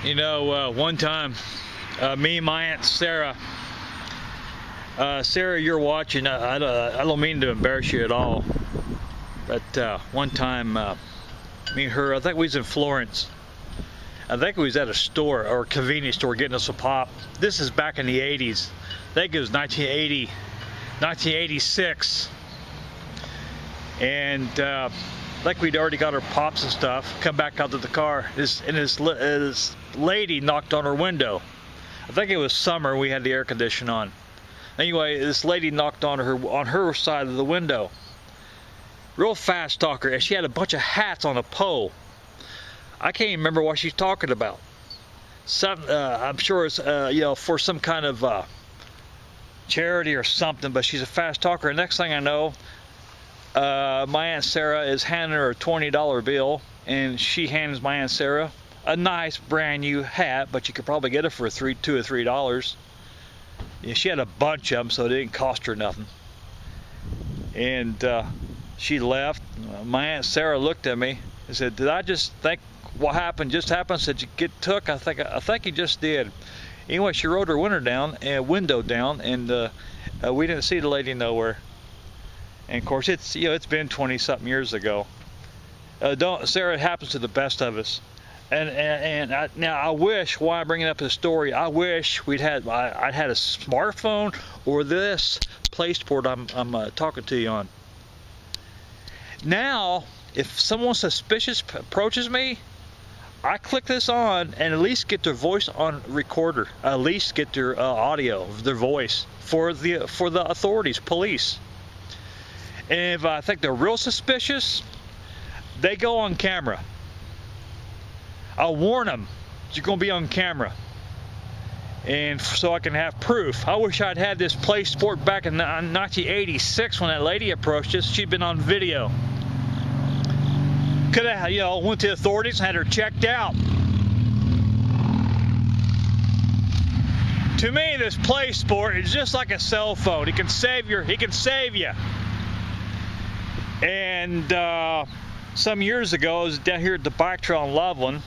You know, one time, me and my Aunt Sarah, Sarah, you're watching, I don't mean to embarrass you at all, but one time, me and her, I think we was in Florence. I think we was at a store, or a convenience store, getting us a pop. This is back in the 80s. I think it was 1980, 1986. And like we'd already got our pops and stuff, come back out to the car, this lady knocked on her window. I think it was summer, we had the air condition on. Anyway, this lady knocked on her side of the window. Real fast talker, and she had a bunch of hats on a pole. I can't even remember what she's talking about. I'm sure it's you know, for some kind of charity or something, but she's a fast talker. And next thing I know, my Aunt Sarah is handing her a $20 bill, and she hands my Aunt Sarah a nice brand new hat, but you could probably get it for $2 or $3. Yeah, she had a bunch of them, so it didn't cost her nothing. And she left. My Aunt Sarah looked at me and said, "Did I just think what happened just happened?" I said, "You get took?" I think you just did. Anyway, she rolled her window down, and we didn't see the lady nowhere. And of course, it's been 20-something years ago. Sarah, it happens to the best of us. Now I wish, why I'm bringing up this story, I wish I'd had a smartphone or this Playsport I'm talking to you on. Now, if someone suspicious approaches me, I click this on and at least get their voice on recorder, at least get their audio, their voice for the authorities, police. And if I think they're real suspicious, they go on camera. I'll warn them you're going to be on camera, and so I can have proof. I wish I'd had this Playsport back in 1986 when that lady approached us. She'd been on video. Could have, went to the authorities and had her checked out. To me, this Playsport is just like a cell phone. He can save you. And some years ago, I was down here at the bike trail in Loveland,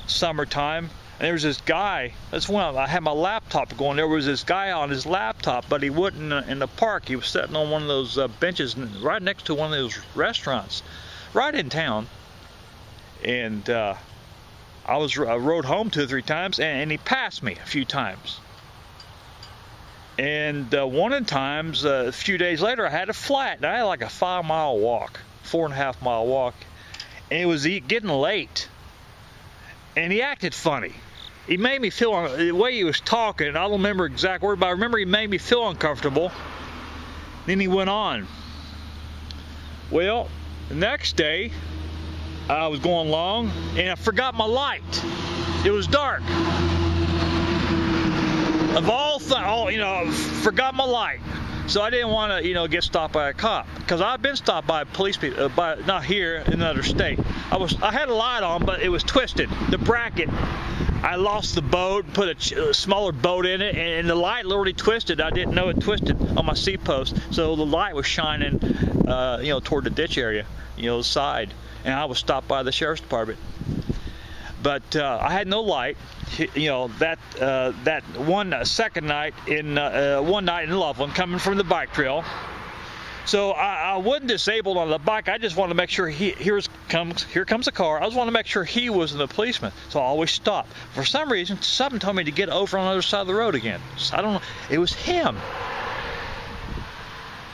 summertime, and there was this guy. That's when I had my laptop going. There was this guy on his laptop, but he wasn't in the park. He was sitting on one of those benches right next to one of those restaurants, right in town. And I rode home 2 or 3 times, and he passed me a few times. And one of the times, a few days later, I had a flat, and I had like a 5-mile walk, 4.5-mile walk, and it was getting late. And he acted funny. He made me feel, the way he was talking, I don't remember exact word, but I remember he made me feel uncomfortable. Then he went on. Well, the next day, I was going along, and I forgot my light. It was dark. Of all things, forgot my light. So I didn't want to, get stopped by a cop, because I've been stopped by police people, not here, in another state. I had a light on, but it was twisted. The bracket, I lost the boat, put a smaller boat in it, and the light literally twisted. I didn't know it twisted on my seat post, so the light was shining, toward the ditch area, the side, and I was stopped by the sheriff's department. But I had no light. That one second night one night in Loveland, coming from the bike trail. So I wasn't disabled on the bike. I just wanted to make sure here comes a car. I just wanted to make sure he wasn't a policeman. So I always stopped. For some reason, something told me to get over on the other side of the road again. I don't know. It was him.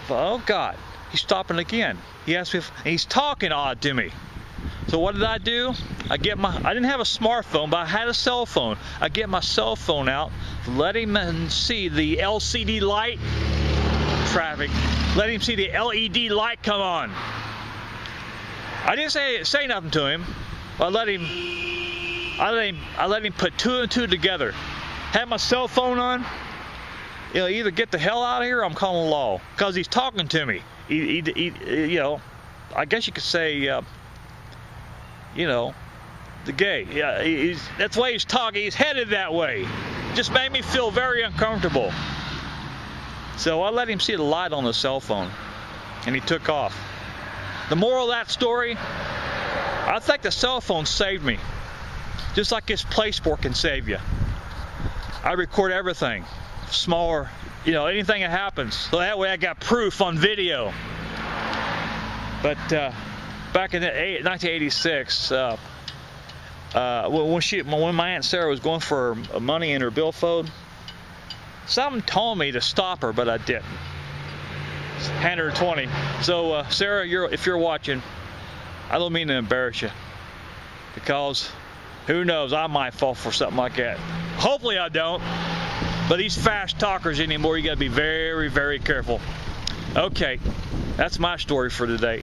Oh God, he's stopping again. He asked me he's talking odd to me. So what did I do? I didn't have a smartphone, but I had a cell phone. I get my cell phone out, let him see the LCD light, traffic, let him see the LED light come on. I didn't say nothing to him. I let him put 2 and 2 together. Had my cell phone on. Either get the hell out of here or I'm calling the law, because he's talking to me. I guess you could say, the gay. Yeah, that's the way he's talking. He's headed that way. Just made me feel very uncomfortable. So I let him see the light on the cell phone, and he took off. The moral of that story, I think the cell phone saved me. just like this Playsport can save you. I record everything, smaller, you know, anything that happens. So that way I got proof on video. But back in 1986, when my Aunt Sarah was going for money in her billfold, something told me to stop her, but I didn't. Hand her 20. So Sarah, if you're watching, I don't mean to embarrass you, because who knows, I might fall for something like that. Hopefully I don't, but these fast talkers anymore, you gotta be very, very careful. Okay, that's my story for today.